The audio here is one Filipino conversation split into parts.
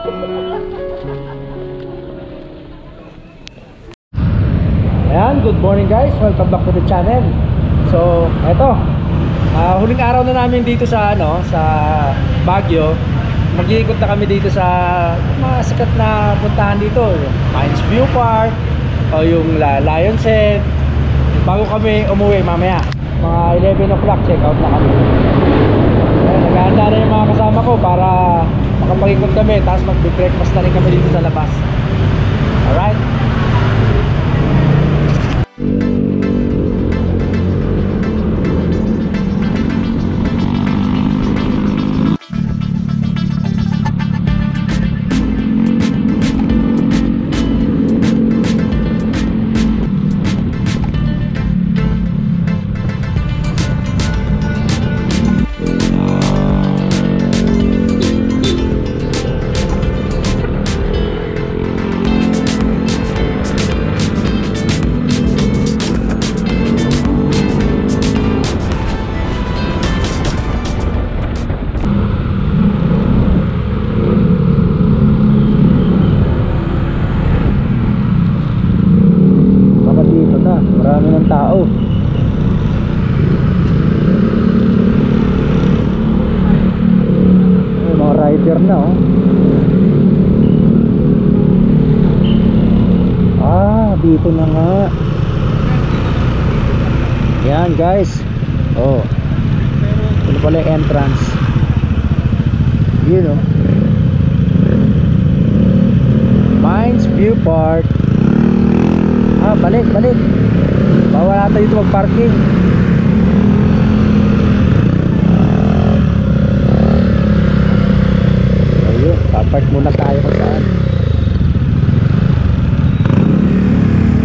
Ayan, good morning guys, welcome back to the channel. So, eto, huling araw na namin dito sa sa Baguio. Mag-iikot na kami dito sa mga sikat na puntahan dito, yung Mines View Park o yung Lion's Head. Bago kami umuwi mamaya, mga 11 o'clock check out na kami. Ayan, naghahanda na yung mga kasama ko para makapag-ikot kami, tapos mag-breakfast na rin kami dito sa labas. Alright. Marami ng tao. May mga rider na dito na nga. Yan guys. Ito pala yung entrance. Yun Mines View Park. Balik. Bawal natin dito mag-parking. Ayun, papark muna tayo kung saan.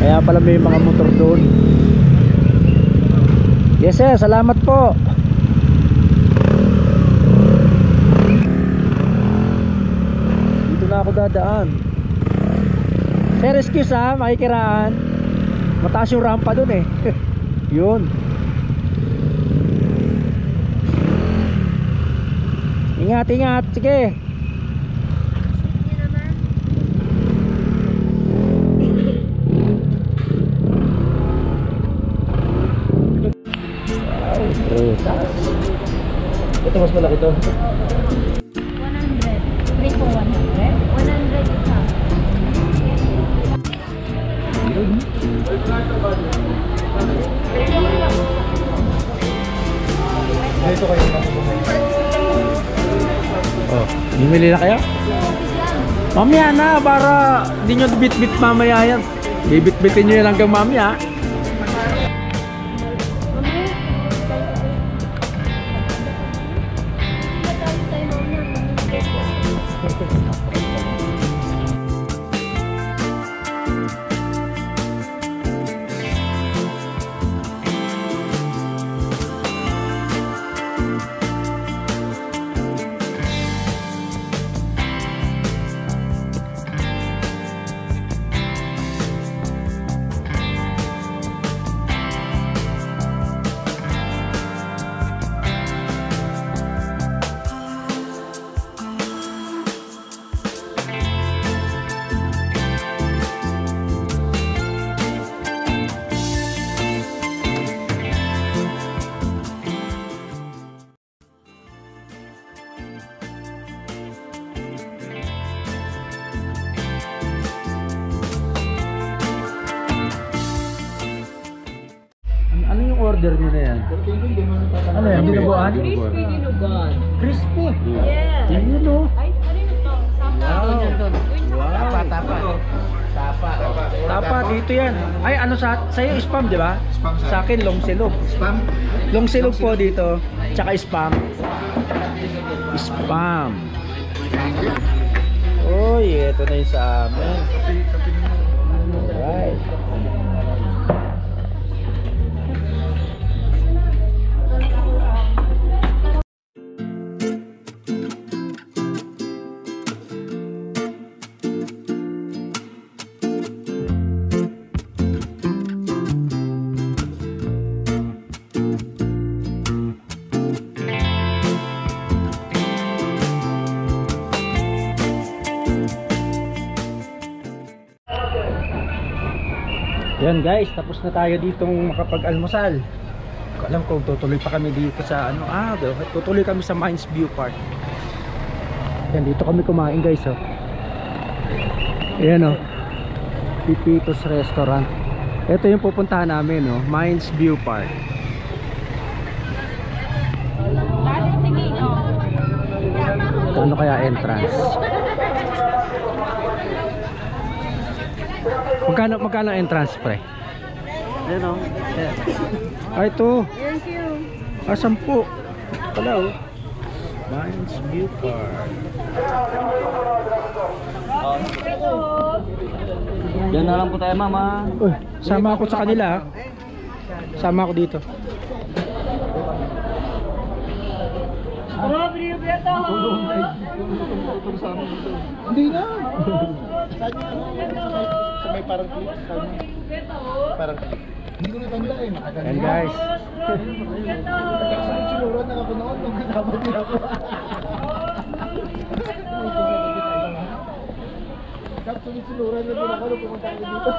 Kaya pala may mga motor doon. Yes sir, salamat po. Dito na ako dadaan. Sir, excuse makikiraan. Mataas yung rampa dun Yun. Ingat, sige. Ito mas malaki to. 100. 3 for 100. 100 isa. Dito kayo bumili na kayo? Mamaya na, para hindi nyo bit-bit mamaya yan. Bibit-bitin nyo yan hanggang mamaya. Order nyo na yan. Ano yan? Dinuguan? Crispy dinuguan. Crispy? Yes. Yun Ay, ano ito? Sapa. Tapa, dito yan. Ay, ano sa'yo spam, di ba? Sa akin, long silog. Spam? Long silog po dito. Tsaka spam. Oy, ito na yung sa amin. Alright. Yan guys, tapos na tayo ditong makapag-almusal. Hindi ko alam kung tutuloy pa kami dito sa ano. Tutuloy kami sa Mines View Park. Yan, dito kami kumain guys, oh. Ayan, oh. Pipito's Restaurant. Ito yung pupuntahan namin, oh. Mines View Park. Ano kaya entrance? Magkano entrance, pre? Ayan, oh. Ay, ito. Thank you. 10. Pala, oh. Mines View Park. Diyan na lang po tayo, mama. Uy, sama ako sa kanila, ah. Sama ako dito. Hindi na. Sa may parang clip, parang hindi ko natanda eh, makagal. And guys, Sunod-sunod na ako noon nung nakabot niya ako. Sunod-sunod na din ako nung pumunta ako dito.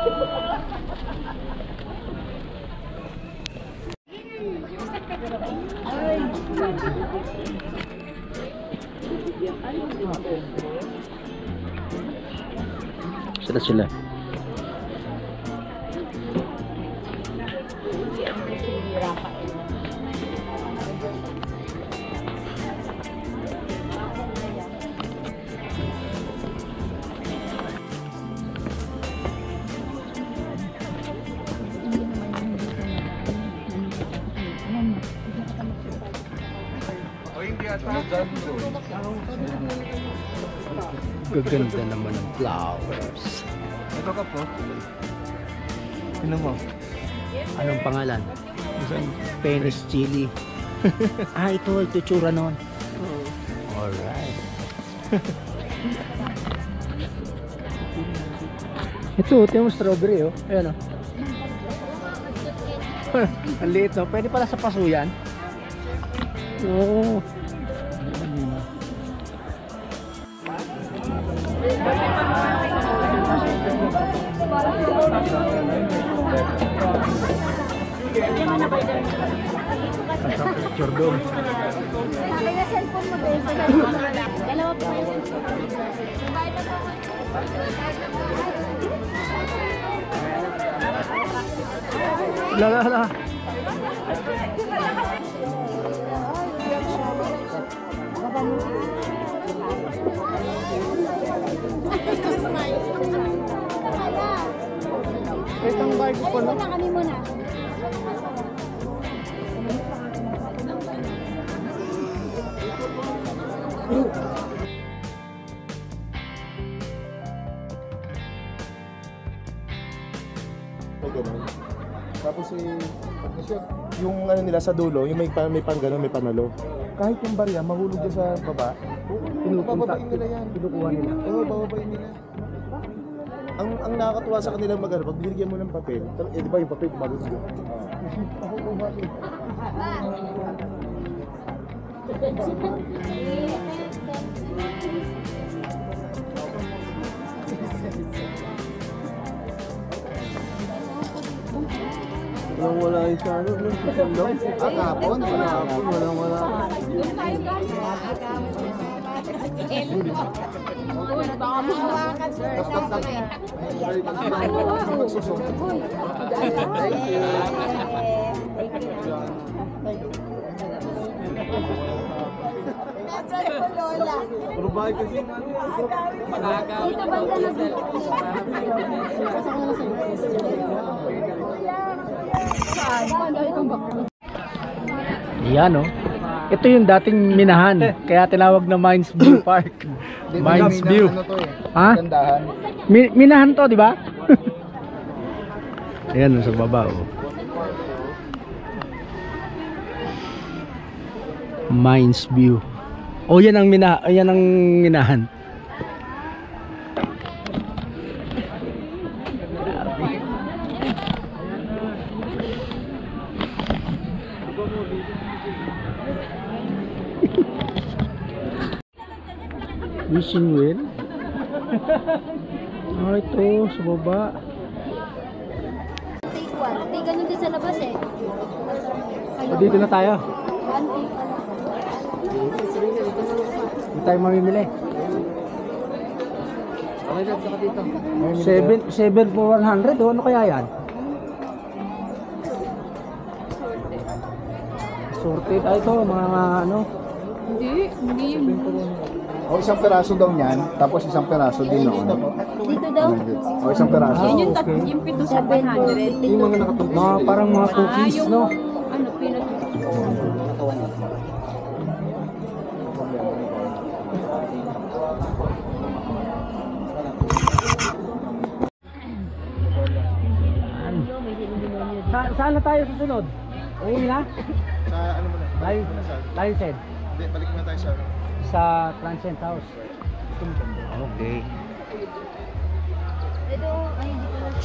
sila. Gaganda naman ng flowers. Ito ka po. Ano mo? Anong pangalan? Spanish chili. Ito tsura nun. Alright. Ito yung strawberry, oh. Ayan, oh. Ang liit, no? Pwede pala sa paso yan. Oo. Ang picture doon. Kaya cellphone mo ba? Dalawa pa kayo. La. Itong bag ko na. Kami muna. May ganun. Tapos yung ano nila sa dulo, yung may pang ganun, may panalo. Kahit yung barya, mahulog dyan sa baba. Bababain nila yan. Kinukuha nila. Oo, bababain nila. Ang nakakatuwa sa kanila mag-ano, pag binigyan mo ng papel, di ba yung papel gumagod doon? Ako gumagod. Wala yung sa ano, kahapon, wala. Baka mahawakan sir. Puro bahay kasi. Yan, oh. Ito yung dating minahan, kaya tinawag na Mines View Park. Mines View. Ano to eh? Ha? Gandahan. Minahan to, di ba? Ayan, sa baba, oh. Mines View. Oh, yan ang minahan. Wishing well. Ito sa baba. Hindi, ganun din sa labas eh. O, dito na tayo. Antique. Hindi tayo mamimili. Okay lang, saka dito. 7 for 100. O, ano kaya yan? Sorted. Ay, ito, mga ano. Hindi yun. O isang peraso daw niyan, tapos isang peraso din noon. Dito daw. O isang peraso. Ah, okay. Yung pito sa 100. Yung mga nakatungkol. Mga, parang mga cookies, no? Ano, peanut. Saan na tayo susunod? Uwi na? Sa ano mo na? Lion Head. Hindi, balik na tayo sa Sa Transcend House. Okay. Ito, ay, hindi ko lang